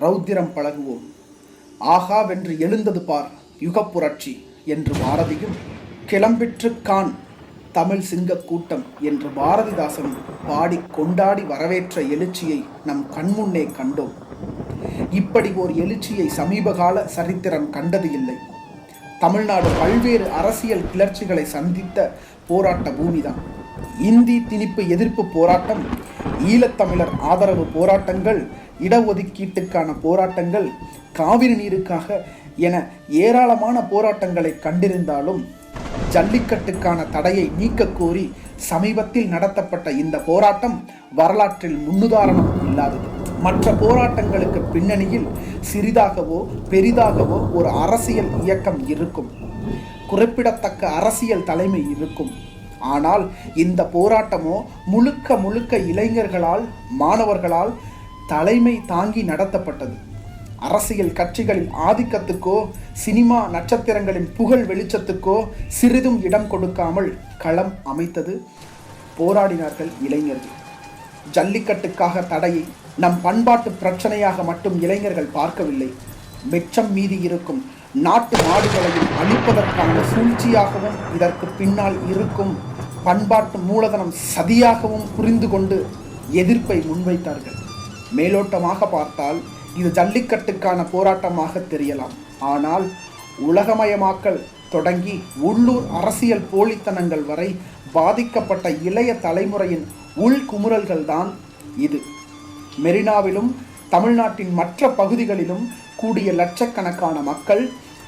ரௌத்திரம் பழகுவோம். ஆகா வென்று எழுந்தது பார் யுகப்புரட்சி என்று பாரதியும், கிளம்பிற்று கான் தமிழ் சிங்க கூட்டம் என்று பாரதிதாசன் பாடி கொண்டாடி வரவேற்ற எழுச்சியை நம் கண்முன்னே கண்டோம். இப்படி ஓர் எழுச்சியை சமீபகால சரித்திரம் கண்டது இல்லை. தமிழ்நாடு பல்வேறு அரசியல் கிளர்ச்சிகளை சந்தித்த போராட்ட பூமிதான். இந்தி திணிப்பு எதிர்ப்பு போராட்டம், ஈழத்தமிழர் ஆதரவு போராட்டங்கள், இடஒதுக்கீட்டுக்கான போராட்டங்கள், காவிரி நீருக்காக என ஏராளமான போராட்டங்களை கண்டிருந்தாலும் ஜல்லிக்கட்டுக்கான தடையை நீக்க கோரி சமீபத்தில் நடத்தப்பட்ட இந்த போராட்டம் வரலாற்றில் முன்னுதாரணம் இல்லாதது. மற்ற போராட்டங்களுக்கு பின்னணியில் சிறிதாகவோ பெரிதாகவோ ஒரு அரசியல் இயக்கம் இருக்கும், குறிப்பிடத்தக்க அரசியல் தலைமை இருக்கும். ஆனால் இந்த போராட்டமோ முழுக்க முழுக்க இளைஞர்களால், மாணவர்களால் தலைமை தாங்கி நடத்தப்பட்டது. அரசியல் கட்சிகளின் ஆதிக்கத்துக்கோ சினிமா நட்சத்திரங்களின் புகழ் வெளிச்சத்துக்கோ சிறிதும் இடம் கொடுக்காமல் களம் அமைத்தது போராடினார்கள் இளைஞர்கள். ஜல்லிக்கட்டுக்காக தடையை நம் பண்பாட்டு பிரச்சனையாக மட்டும் இளைஞர்கள் பார்க்கவில்லை. மிச்சம் மீதி இருக்கும் நாட்டு மாடுகளையும் அழிப்பதற்கான சூழ்ச்சியாகவும் இதற்கு பின்னால் இருக்கும் பண்பாட்டு மூலதனம் சதியாகவும் புரிந்து கொண்டு எதிர்ப்பை முன்வைத்தார்கள். மேலோட்டமாக பார்த்தால் இது ஜல்லிக்கட்டுக்கான போராட்டமாக தெரியலாம். ஆனால் உலகமயமாக்கல் தொடங்கி உள்ளூர் அரசியல் போலித்தனங்கள் வரை பாதிக்கப்பட்ட இளைய தலைமுறையின் உள்குமுறல்கள் தான் இது. மெரினாவிலும் தமிழ்நாட்டின் மற்ற பகுதிகளிலும் கூடிய லட்சக்கணக்கான மக்கள்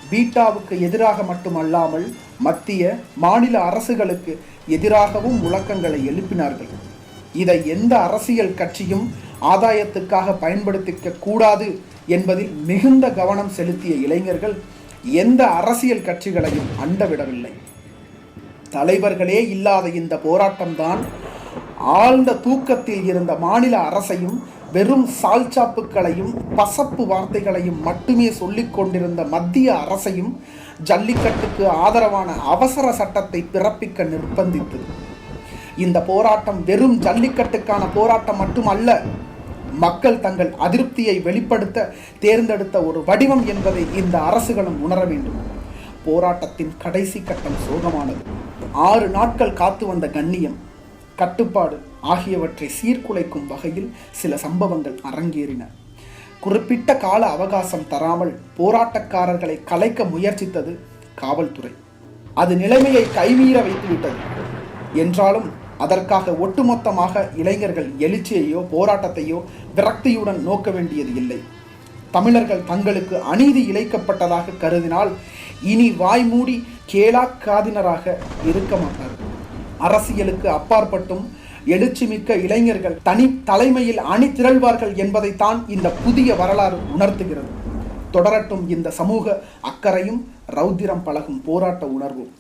பீட்டாவுக்கு எதிராக மட்டுமல்லாமல் மத்திய மாநில அரசுகளுக்கு எதிராகவும் முழக்கங்களை எழுப்பினார்கள். இதை எந்த அரசியல் கட்சியும் ஆதாயத்துக்காக பயன்படுத்திக்க கூடாது என்பதில் மிகுந்த கவனம் செலுத்திய இளைஞர்கள் எந்த அரசியல் கட்சிகளையும் அண்டவிடவில்லை. தலைவர்களே இல்லாத இந்த போராட்டம்தான் ஆழ்ந்த தூக்கத்தில் இருந்த மாநில அரசையும் வெறும் சால்சாப்புகளையும் பசப்பு வார்த்தைகளையும் மட்டுமே சொல்லிக் கொண்டிருந்த மத்திய அரசையும் ஜல்லிக்கட்டுக்கு ஆதரவான அவசர சட்டத்தை பிறப்பிக்க நிர்பந்தித்தது. இந்த போராட்டம் வெறும் ஜல்லிக்கட்டுக்கான போராட்டம் மட்டுமல்ல, மக்கள் தங்கள் அதிருப்தியை வெளிப்படுத்த தேர்ந்தெடுத்த ஒரு வடிவம் என்பதை இந்த அரசுகளும் உணர வேண்டும். போராட்டத்தின் கடைசி கட்டம் சோகமானது. 6 நாட்கள் காத்து வந்த கண்ணியம், கட்டுப்பாடு ஆகியவற்றை சீர்குலைக்கும் வகையில் சில சம்பவங்கள் அரங்கேறின. குறிப்பிட்ட கால அவகாசம் தராமல் போராட்டக்காரர்களை கலைக்க முயற்சித்தது காவல்துறை. அது நிலைமையை கைமீற வைத்துவிட்டது. என்றாலும் அதற்காக ஒட்டுமொத்தமாக இளைஞர்கள் எழுச்சியையோ போராட்டத்தையோ விரக்தியுடன் நோக்க வேண்டியது இல்லை. தமிழர்கள் தங்களுக்கு அநீதி இழைக்கப்பட்டதாக கருதினால் இனி வாய்மூடி கேளாக்காதினராக இருக்க மாட்டார்கள். அரசியலுக்கு அப்பாற்பட்டும் எழுச்சிமிக்க இளைஞர்கள் தனி தலைமையில் அணி திரள்வார்கள் என்பதைத்தான் இந்த புதிய வரலாறு உணர்த்துகிறது. தொடரட்டும் இந்த சமூக அக்கறையும் ரௌத்திரம் பழகும் போராட்ட உணர்வும்.